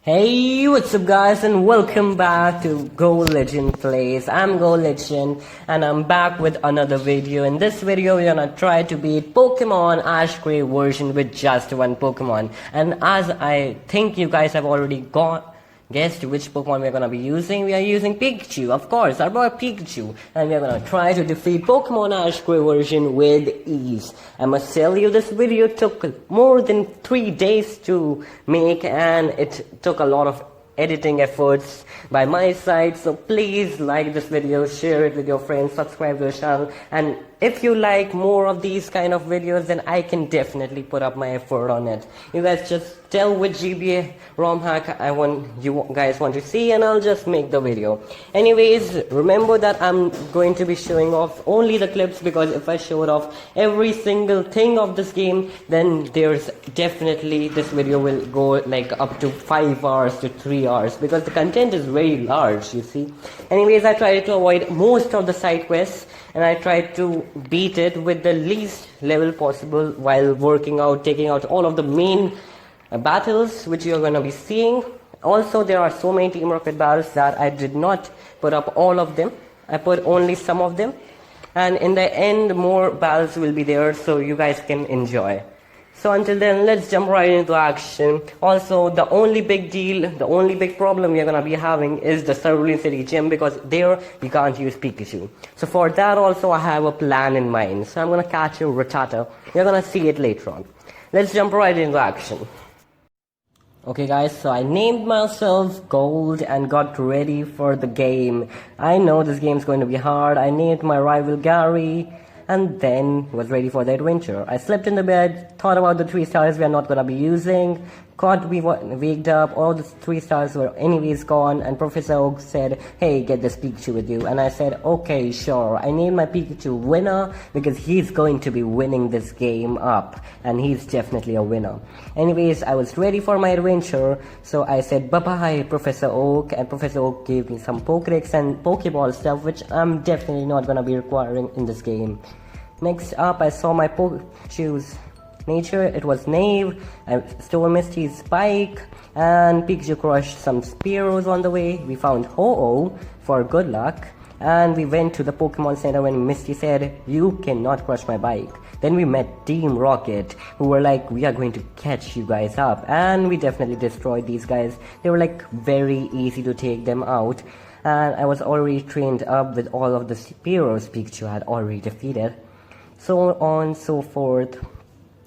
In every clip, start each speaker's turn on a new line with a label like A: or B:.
A: Hey, what's up guys, and welcome back to Go Legend Plays. I'm Go Legend and I'm back with another video. In this video we're gonna try to beat Pokemon ashray version with just one Pokemon. And as I think you guys have already guessed which Pokemon we're gonna be using, we are using Pikachu, of course, our boy Pikachu. And we're gonna try to defeat Pokemon ashray version with ease. I must tell you, this video took more than 3 days to make, and it took a lot of editing efforts by my side. So please like this video, share it with your friends, subscribe to the channel, and if you like more of these kind of videos, then I can definitely put up my effort on it. You guys just tell which GBA ROM hack you guys want to see, and I'll just make the video. Anyways, remember that I'm going to be showing off only the clips, because if I showed off every single thing of this game, then there's definitely, this video will go like up to 5 hours to 3 hours, because the content is very large, you see. Anyways, I tried to avoid most of the side quests, and I tried to beat it with the least level possible while taking out all of the main battles which you're gonna be seeing. Also, there are so many Team Rocket battles that I did not put up all of them. I put only some of them, and in the end more battles will be there, so you guys can enjoy. So until then, let's jump right into action. Also, the only big problem we're gonna be having is the Cerulean City gym, because there we can't use Pikachu. So for that also I have a plan in mind. So I'm gonna catch a Rattata. You're gonna see it later on. Let's jump right into action. Okay guys, so I named myself Gold and got ready for the game. I know this game's going to be hard. I named my rival Gary, and then was ready for the adventure. I slept in the bed, thought about the 3 stars we are not gonna be using, waked up, all the 3 stars were anyways gone, and Professor Oak said, hey, get this Pikachu with you. And I said, okay, sure. I named my Pikachu Winner, because he's going to be winning this game up, and he's definitely a winner. Anyways, I was ready for my adventure, so I said bye-bye Professor Oak, and Professor Oak gave me some Pokédex and Pokeball stuff, which I'm definitely not gonna be requiring in this game. Next up, I saw my Pikachu's nature. It was Knave. I stole Misty's spike, and Pikachu crushed some Spearows on the way. We found Ho-Oh for good luck, and we went to the Pokemon Center when Misty said, you cannot crush my bike. Then we met Team Rocket, who were like, we are going to catch you guys up, and we definitely destroyed these guys. They were like very easy to take them out, and I was already trained up with all of the Spearows Pikachu had already defeated. So on, so forth.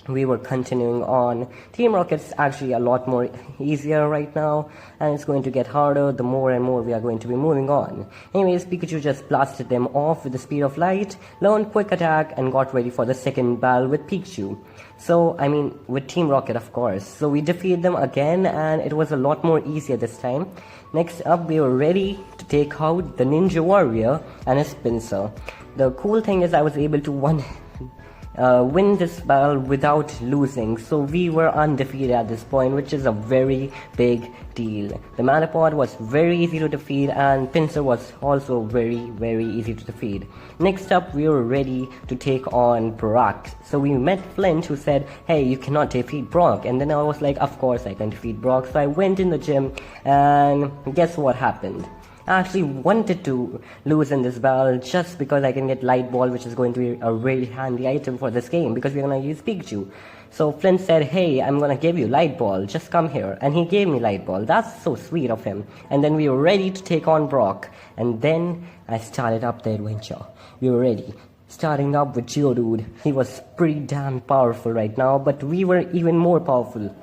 A: We were continuing on. Team Rocket's actually a lot more easier right now, and it's going to get harder the more and more we are going to be moving on. Anyways, Pikachu just blasted them off with the speed of light, learned quick attack, and got ready for the second battle with Pikachu. So, I mean, with Team Rocket, of course. So we defeated them again, and it was a lot more easier this time. Next up, we were ready to take out the Ninja Warrior and his Pinsir. The cool thing is I was able to win this battle without losing, so we were undefeated at this point, which is a very big deal. The Metapod was very easy to defeat, and Pinsir was also very easy to defeat. Next up, we were ready to take on Brock. So we met Flint, who said, hey, you cannot defeat Brock, and then I was like, of course I can defeat Brock. So I went in the gym, and guess what happened? I actually wanted to lose in this battle just because I can get Light Ball, which is going to be a really handy item for this game, because we're gonna use Pikachu. So Flint said, hey, I'm gonna give you Light Ball, just come here. And he gave me Light Ball. That's so sweet of him. And then we were ready to take on Brock. And then I started up the adventure. We were ready. Starting up with Geodude. He was pretty damn powerful right now, but we were even more powerful.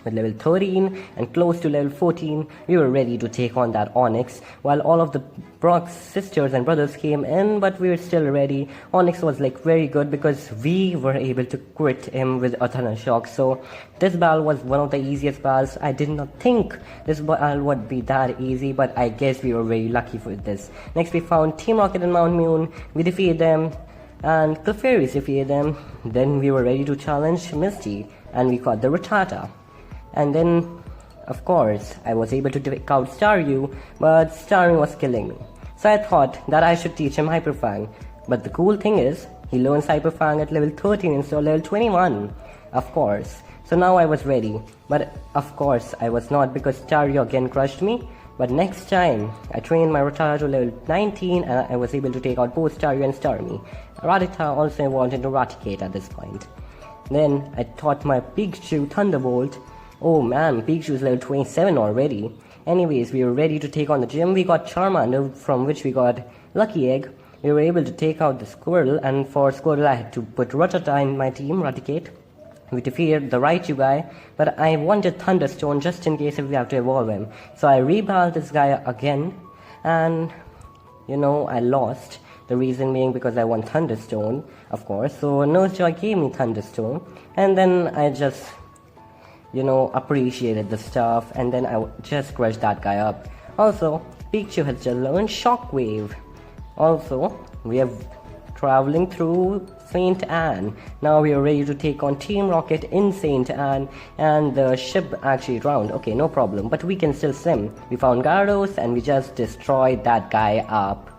A: With level 13 and close to level 14, we were ready to take on that Onyx, while all of the Brock's sisters and brothers came in, but we were still ready. Onyx was like very good because we were able to crit him with a Thunder Shock. So this battle was one of the easiest battles. I did not think this battle would be that easy, but I guess we were very lucky for this. Next, we found Team Rocket and Mount Moon. We defeated them, and the fairies defeated them. Then we were ready to challenge Misty, and we caught the Rattata. And then, of course, I was able to take out Staryu, but Staryu was killing me. So I thought that I should teach him Hyper Fang. But the cool thing is, he learns Hyper Fang at level 13 instead of level 21. Of course. So now I was ready, but of course I was not, because Staryu again crushed me. But next time, I trained my Rattata to level 19 and I was able to take out both Staryu and Starmie. Rattata also evolved into Raticate at this point. Then I taught my Pikachu Thunderbolt. Oh man, Pikachu is level 27 already. Anyways, we were ready to take on the gym. We got Charmander, from which we got Lucky Egg. We were able to take out the Squirtle, and for Squirtle I had to put Rattata in my team, Raticate. We defeated the Raichu guy, but I wanted Thunderstone just in case if we have to evolve him. So I reballed this guy again, and I lost. The reason being because I won Thunderstone, of course. So Nosejoy gave me Thunderstone, and then I just, appreciated the stuff, and then I just crushed that guy up. Also, Pikachu has just learned Shockwave. Also, we are traveling through St. Anne. Now we are ready to take on Team Rocket in St. Anne, and the ship actually drowned. Okay, no problem, but we can still swim. We found Gyarados and we just destroyed that guy up.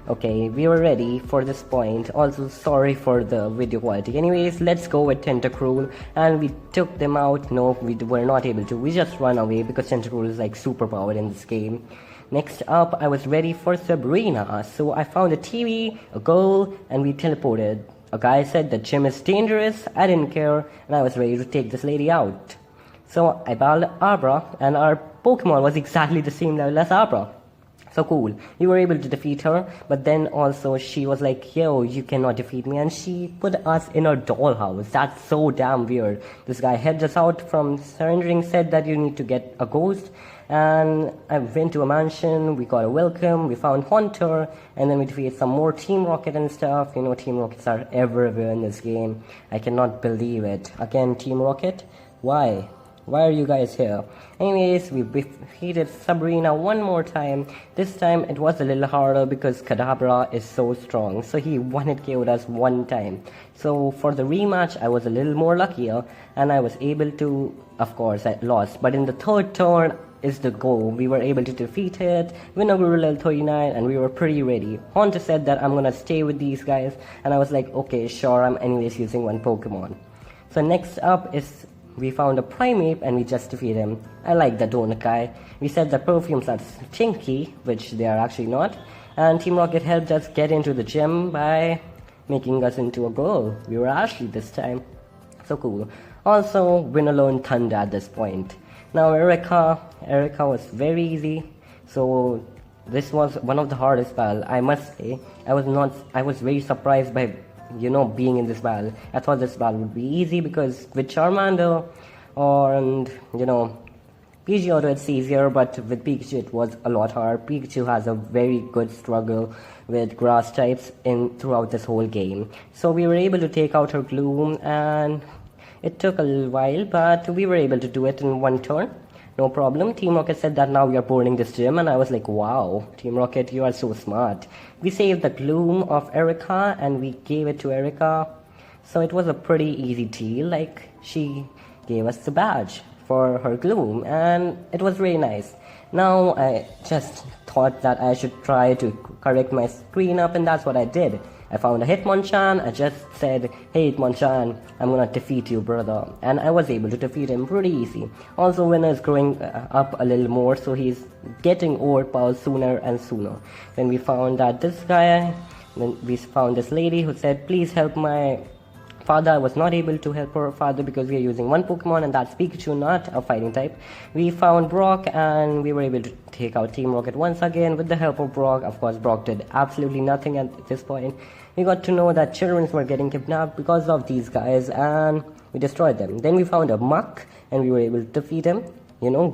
A: Okay, we were ready for this point. Also, sorry for the video quality. Anyways, let's go with Tentacruel, and we took them out. No, we were not able to. We just run away because Tentacruel is like super powered in this game. Next up, I was ready for Sabrina. So I found a TV, a girl, and we teleported. A guy said the gym is dangerous. I didn't care, and I was ready to take this lady out. So I battled Abra, and our Pokemon was exactly the same level as Abra. So cool. We were able to defeat her, but then also she was like, yo, you cannot defeat me, and she put us in a dollhouse. That's so damn weird. This guy helped us out from surrendering, said that you need to get a ghost, and I went to a mansion. We got a welcome, we found Haunter, and then we defeated some more Team Rocket and stuff. Team Rockets are everywhere in this game. I cannot believe it. Again, Team Rocket? Why? Why are you guys here? Anyways, we defeated Sabrina one more time. This time it was a little harder because Kadabra is so strong. So he one-hit KO'd us one time. So for the rematch, I was a little more luckier, and I was able to, of course, I lost. But in the third turn is the goal. We were able to defeat it, win over level 39, and we were pretty ready. Haunter said that I'm gonna stay with these guys, and I was like, okay, sure, I'm anyways using one Pokemon. So next up is, we found a Primeape and we just defeated him. I like the donut guy. We said the perfumes are stinky, which they are actually not. And Team Rocket helped us get into the gym by making us into a girl. We were Ashley this time. So cool. Also, Winner learned Thunder at this point. Now Erica was very easy. So this was one of the hardest battles, I must say. I was very surprised by being in this battle. I thought this battle would be easy because with Charmander and Pidgeotto it's easier, but with Pikachu it was a lot harder. Pikachu has a very good struggle with grass types throughout this whole game. So we were able to take out her Gloom, and it took a little while, but we were able to do it in one turn. No problem. Team Rocket said that now we are boarding this gym, and I was like, wow, Team Rocket, you are so smart. We saved the Gloom of Erica and we gave it to Erica. So it was a pretty easy deal. Like, she gave us the badge for her Gloom, and it was really nice. Now I just thought that I should try to correct my screen up, and that's what I did. I found a Hitmonchan. I just said, hey Hitmonchan, I'm gonna defeat you, brother. And I was able to defeat him pretty easy. Also, Winner is growing up a little more, so he's getting overpowered sooner and sooner. Then we found that this guy, then we found this lady who said, please help my father. I was not able to help her father because we are using one Pokemon, and that's Pikachu, not a fighting type. We found Brock, and we were able to take out Team Rocket once again with the help of Brock. Of course, Brock did absolutely nothing at this point. We got to know that children were getting kidnapped because of these guys, and we destroyed them. Then we found a Muck, and we were able to defeat him.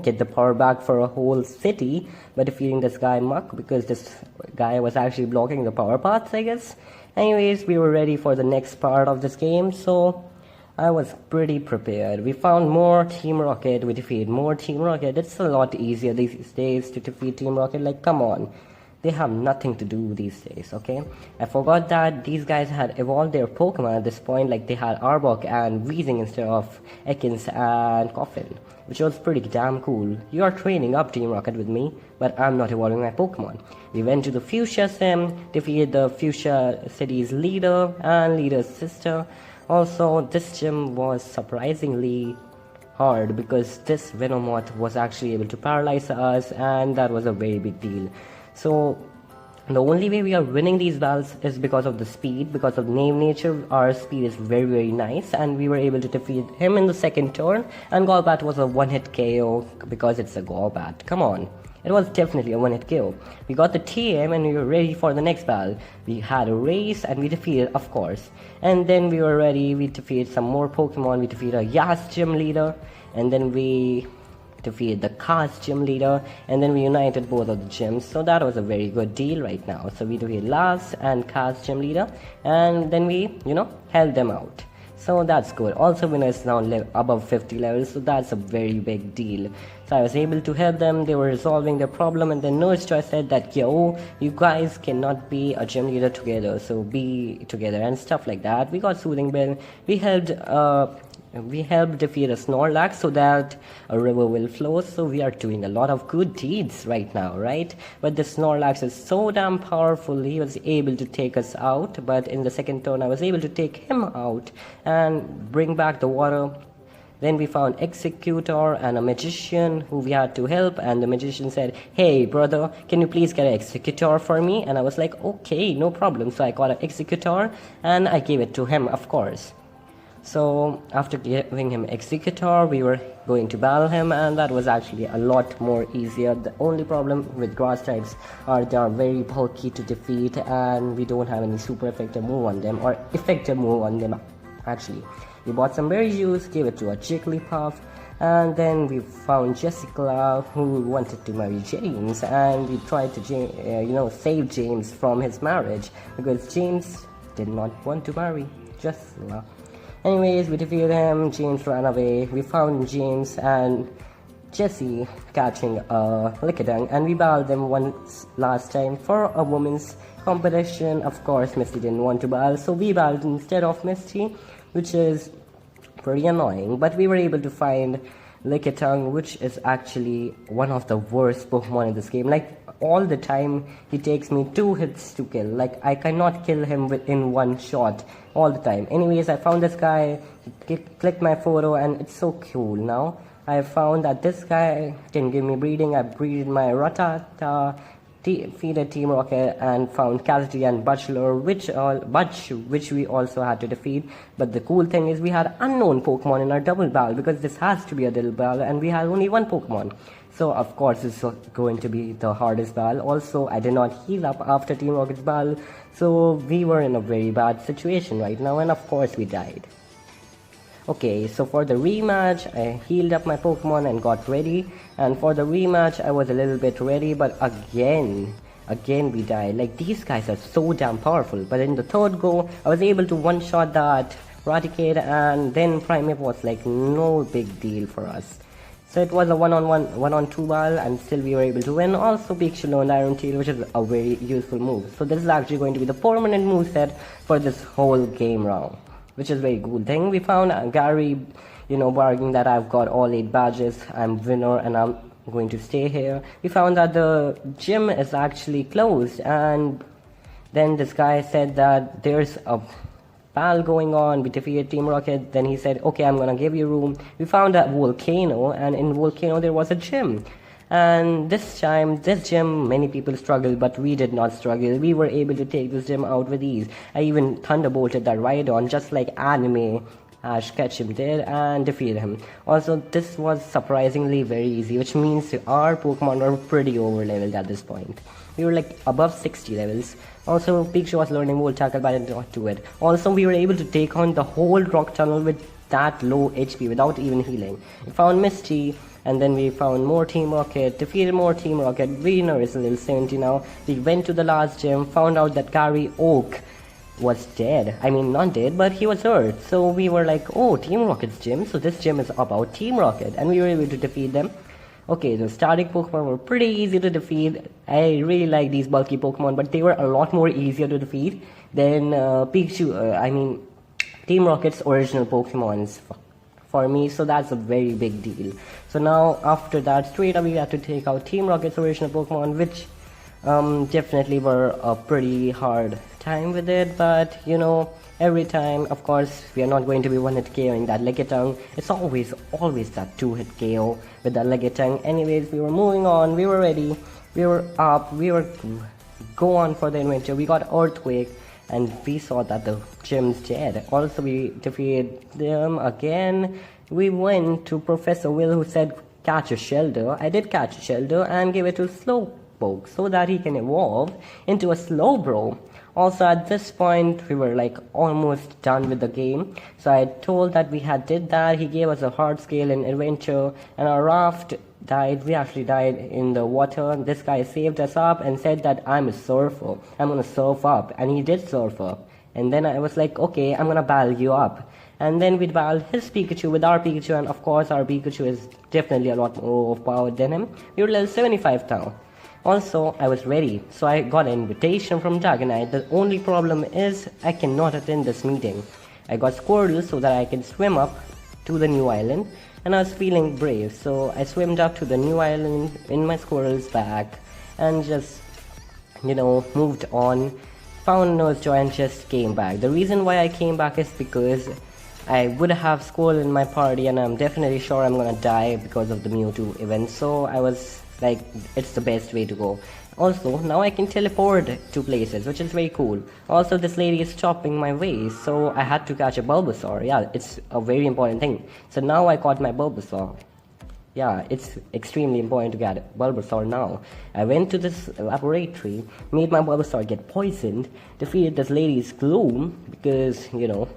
A: Get the power back for a whole city by defeating this guy Muck, because this guy was actually blocking the power paths, I guess. Anyways, we were ready for the next part of this game, so I was pretty prepared. We found more Team Rocket, we defeated more Team Rocket. It's a lot easier these days to defeat Team Rocket, like come on. They have nothing to do these days, okay? I forgot that these guys had evolved their Pokemon at this point, like they had Arbok and Weezing instead of Ekans and Coffin, which was pretty damn cool. You are training up Team Rocket with me, but I'm not evolving my Pokemon. We went to the Fuchsia Sim, defeated the Fuchsia City's leader and leader's sister. Also, this gym was surprisingly hard because this Venomoth was actually able to paralyze us, and that was a very big deal. So the only way we are winning these battles is because of the speed, because of name nature. Our speed is very nice, and we were able to defeat him in the second turn. And Golbat was a one-hit KO because it's a Golbat. Come on. It was definitely a one-hit KO. We got the TM and we were ready for the next battle. We had a race and we defeated, of course. And then we were ready, we defeated some more Pokemon. We defeated a Yas gym leader, and then we defeated the Cast gym leader, and then we united both of the gyms. So that was a very good deal right now. So we defeated Las and Cast gym leader, and then we, held them out. So that's good. Also, winners now live above 50 levels, so that's a very big deal. So I was able to help them. They were resolving their problem, and then Nurse Joy said that, yo, you guys cannot be a gym leader together, so be together and stuff like that. We got Soothing Bell. We helped defeat a Snorlax so that a river will flow. So we are doing a lot of good deeds right now, right? But the Snorlax is so damn powerful, he was able to take us out. But in the second turn, I was able to take him out and bring back the water. Then we found Executor and a Magician who we had to help, and the Magician said, hey brother, can you please get an Executor for me? And I was like, okay, no problem. So I got an Executor and I gave it to him, of course. So after giving him Executor, we were going to battle him, and that was actually a lot more easier. The only problem with grass types are they are very bulky to defeat, and we don't have any super effective move on them, or effective move on them actually. We bought some berry juice, gave it to a Jigglypuff, and then we found Jessica who wanted to marry James, and we tried to save James from his marriage because James did not want to marry Jessica. Anyways, we defeated him, James ran away, we found James and Jessie catching a Lickitung, and we battled them once last time for a women's competition. Of course, Misty didn't want to battle, so we battled instead of Misty, which is pretty annoying, but we were able to find Lickitung, which is actually one of the worst Pokemon in this game. Like, all the time, he takes me 2 hits to kill. Like, I cannot kill him within 1 shot all the time. Anyways, I found this guy, he clicked my photo, and it's so cool now. I found that this guy can give me breeding. I breeded my Rattata, defeated Team Rocket, and found Cassidy and Butcher, which we also had to defeat. But the cool thing is we had unknown Pokemon in our double battle, because this has to be a double battle, and we had only 1 Pokemon. So of course it's going to be the hardest battle. Also, I did not heal up after Team Rocket's battle, so we were in a very bad situation right now, and of course we died. Okay, so for the rematch, I healed up my Pokemon and got ready. And for the rematch, I was a little bit ready, but again we died. Like, these guys are so damn powerful. But in the third go, I was able to one-shot that Raticate, and then Primeape was like no big deal for us. So it was a one-on-two battle, and still we were able to win. Also, Pikachu learned Iron Tail, which is a very useful move. So this is actually going to be the permanent moveset for this whole game round, which is a very cool thing. We found Gary, bargaining that I've got all 8 badges, I'm winner, and I'm going to stay here. We found that the gym is actually closed, and then this guy said that there's a battle going on. We defeated Team Rocket. Then he said, okay, I'm gonna give you room. We found a volcano, and in volcano there was a gym. And this time, this gym, many people struggled, but we did not struggle. We were able to take this gym out with ease. I even thunderbolted that Rhydon, just like anime Ash Ketchum did, and defeated him. Also, this was surprisingly very easy, which means our Pokemon were pretty over leveled at this point. We were like above 60 levels. Also, Pikachu was learning Volt Tackle, but I did not do it. Also, we were able to take on the whole rock tunnel with that low HP without even healing. We found Misty, and then we found more Team Rocket, defeated more Team Rocket. Winner is level 70 now. We went to the last gym, found out that Gary Oak was dead. I mean, not dead, but he was hurt. So we were like, oh, Team Rocket's gym, so this gym is about Team Rocket, and we were able to defeat them. Okay, the starting Pokemon were pretty easy to defeat. I really like these bulky Pokemon, but they were a lot more easier to defeat than Team Rocket's original Pokemons for me, so that's a very big deal. So now, after that, straight away we have to take out Team Rocket's original Pokemon, which definitely were a pretty hard time with it, but you know, every time, of course, we are not going to be one hit KOing that Legatung. It's always that two hit KO with that Legatung. Anyways, we were moving on, we were ready, we were up, we were go on for the adventure. We got Earthquake, and we saw that the gym's dead. Also, we defeated them again. We went to Professor Will, who said catch a Shelter. I did catch a Shelter and gave it to Slowpoke so that he can evolve into a Slowbro. Also, at this point, we were like almost done with the game. So I told that we had did that. He gave us a hard scale in adventure, and our raft died. We actually died in the water. This guy saved us up and said that I'm a surfer. I'm gonna surf up, and he did surf up. And then I was like, okay, I'm gonna battle you up. And then we battled his Pikachu with our Pikachu, and of course our Pikachu is definitely a lot more overpowered than him. We were level 75 now. Also, I was ready, so I got an invitation from Dragonite. The only problem is I cannot attend this meeting. I got Squirtle so that I can swim up to the new island, and I was feeling brave, so I swam up to the new island in my Squirtle's back and just, you know, moved on, found Nursejoy and just came back. The reason why I came back is because I would have Squirtle in my party, and I'm definitely sure I'm gonna die because of the Mewtwo event, so I was like, it's the best way to go. Also, now I can teleport to places, which is very cool. Also, this lady is stopping my way, so I had to catch a Bulbasaur. Yeah, it's a very important thing. So now I caught my Bulbasaur. Yeah, it's extremely important to get Bulbasaur now. I went to this laboratory, made my Bulbasaur get poisoned, defeated this lady's Gloom, because, you know,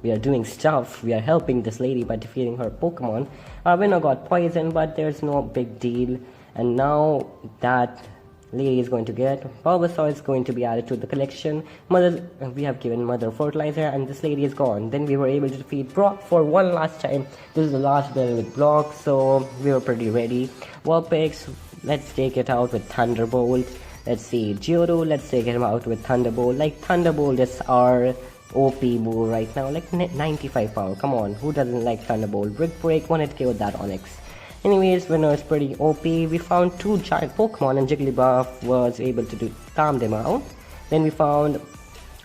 A: we are doing stuff, we are helping this lady by defeating her Pokemon. Our winner got poisoned, but there's no big deal. And now that lady is going to get Bulbasaur is going to be added to the collection. We have given Mother fertilizer, and this lady is gone. Then we were able to defeat Brock for one last time. This is the last battle with Brock, so we were pretty ready. Vulpix, let's take it out with Thunderbolt. Let's see, Geodude, let's take him out with Thunderbolt. Like, Thunderbolt is our OP move right now, like 95 power. Come on, who doesn't like Thunderbolt? Brick Break, one hit KO that Onyx. Anyways, winner is pretty OP. We found two giant Pokemon, and Jigglypuff was able to calm them out. Then we found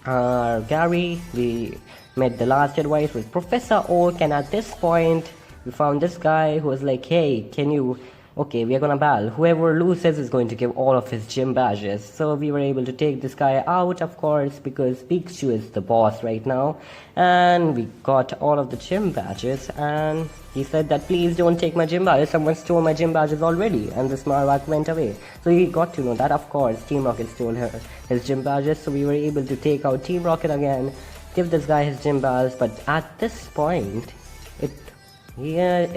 A: Gary. We met the last advice with Professor Oak, and at this point, we found this guy who was like, hey, can you... Okay, we are gonna battle. Whoever loses is going to give all of his gym badges. So we were able to take this guy out, of course, because Pikachu is the boss right now. And we got all of the gym badges, and he said that please don't take my gym badges. Someone stole my gym badges already, and this Marowak went away. So he got to know that, of course, Team Rocket stole his gym badges. So we were able to take out Team Rocket again, give this guy his gym badges. But at this point, it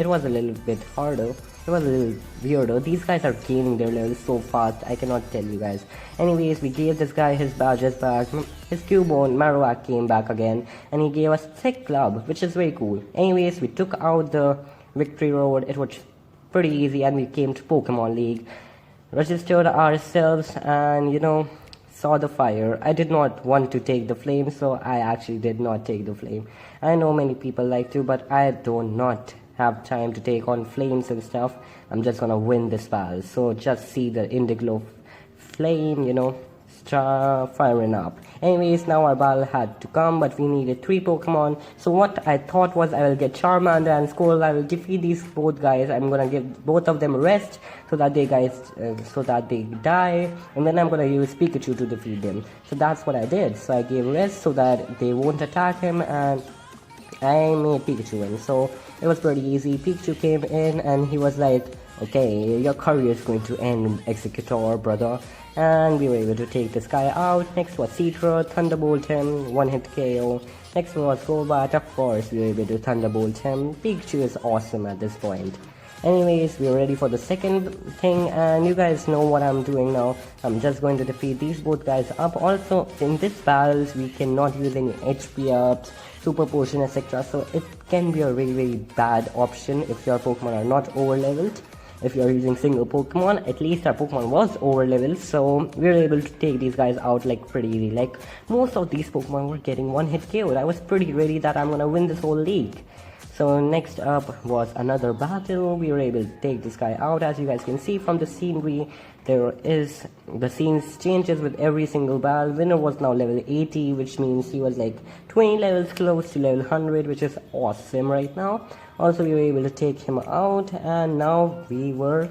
A: was a little bit harder. It was a little weirdo. These guys are gaining their levels so fast, I cannot tell you guys. Anyways, we gave this guy his badges back. His Cubone, Marowak came back again, and he gave us Thick Club, which is very cool. Anyways, we took out the Victory Road. It was pretty easy, and we came to Pokemon League, registered ourselves, and, you know, saw the fire. I did not want to take the flame, so I actually did not take the flame. I know many people like to, but I do not have time to take on flames and stuff. I'm just gonna win this battle. So just see the Indiglo flame, you know, start firing up. Anyways, now our battle had to come, but we needed 3 Pokemon. So what I thought was I will get Charmander and Squirtle. I will defeat these both guys. I'm gonna give both of them rest so that they die, and then I'm gonna use Pikachu to defeat them. So that's what I did. So I gave rest so that they won't attack him, and I made Pikachu win. So it was pretty easy. Pikachu came in and he was like, okay, your career is going to end, Executor, brother. And we were able to take this guy out. Next was Citra, Thunderbolt him, one hit KO. Next was Golbat, of course we were able to Thunderbolt him. Pikachu is awesome at this point. Anyways, we're ready for the second thing, and you guys know what I'm doing now. I'm just going to defeat these both guys up. Also, in this battles, we cannot use any HP ups, super potion, etc. So it can be a very, very bad option if your Pokemon are not over leveled. If you're using single Pokemon, at least our Pokemon was over leveled, so we were able to take these guys out like pretty easy. Like most of these Pokemon were getting one hit KO'd. I was pretty ready that I'm gonna win this whole league. So next up was another battle. We were able to take this guy out. As you guys can see from the scenery, the scenes changes with every single battle. Winner was now level 80, which means he was like 20 levels close to level 100, which is awesome right now. Also, we were able to take him out, and now we were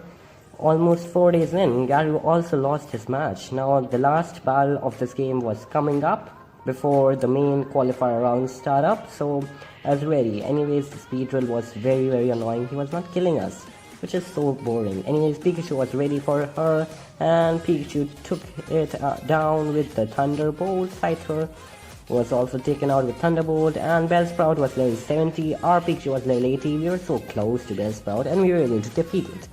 A: almost 4 days in. Gary also lost his match. Now the last battle of this game was coming up before the main qualifier round start up, so I was ready. Anyways, the speed drill was very annoying. He was not killing us, which is so boring. Anyways, Pikachu was ready for her, and Pikachu took it down with the Thunderbolt. Scyther was also taken out with Thunderbolt, and Bellsprout was level 70. Our Pikachu was level 80. We were so close to Bellsprout, and we were able to defeat it.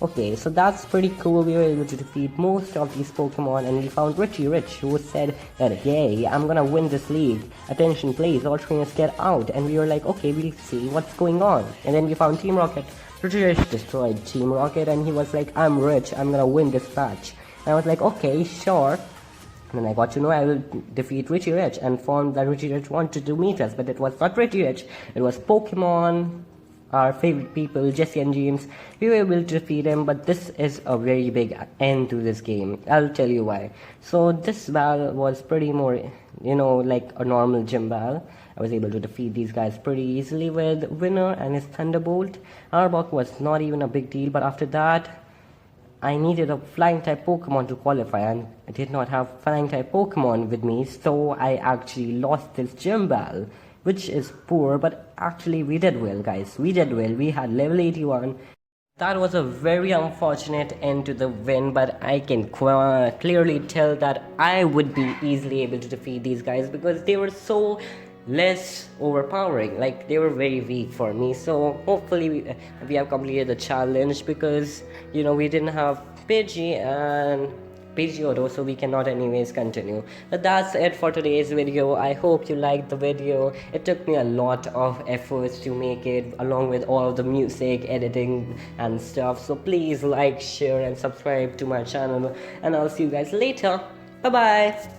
A: Okay, so that's pretty cool. We were able to defeat most of these Pokemon, and we found Richie Rich, who said that, yay, I'm gonna win this league. Attention please, all trainers get out. And we were like, okay, we'll see what's going on. And then we found Team Rocket. Richie Rich destroyed Team Rocket, and he was like, I'm rich, I'm gonna win this match. And I was like, okay, sure. And then I got to know I will defeat Richie Rich, and found that Richie Rich wanted to meet us, but it was not Richie Rich, it was Pokemon, our favorite people, Jesse and James. We were able to defeat him, but this is a very big end to this game. I'll tell you why. So this battle was pretty more, like a normal gym battle. I was able to defeat these guys pretty easily with Winner and his Thunderbolt. Arbok was not even a big deal, but after that, I needed a flying type Pokemon to qualify, and I did not have flying type Pokemon with me, so I actually lost this gym battle, which is poor, but actually we did well, guys. We did well. We had level 81. That was a very unfortunate end to the win, but I can clearly tell that I would be easily able to defeat these guys because they were so less overpowering. Like, they were very weak for me. So hopefully we have completed the challenge, because we didn't have Pidgey and Pidgeotto, so we cannot anyways continue. But that's it for today's video. I hope you liked the video. It took me a lot of efforts to make it, along with all of the music, editing and stuff. So please like, share and subscribe to my channel, and I'll see you guys later. Bye bye.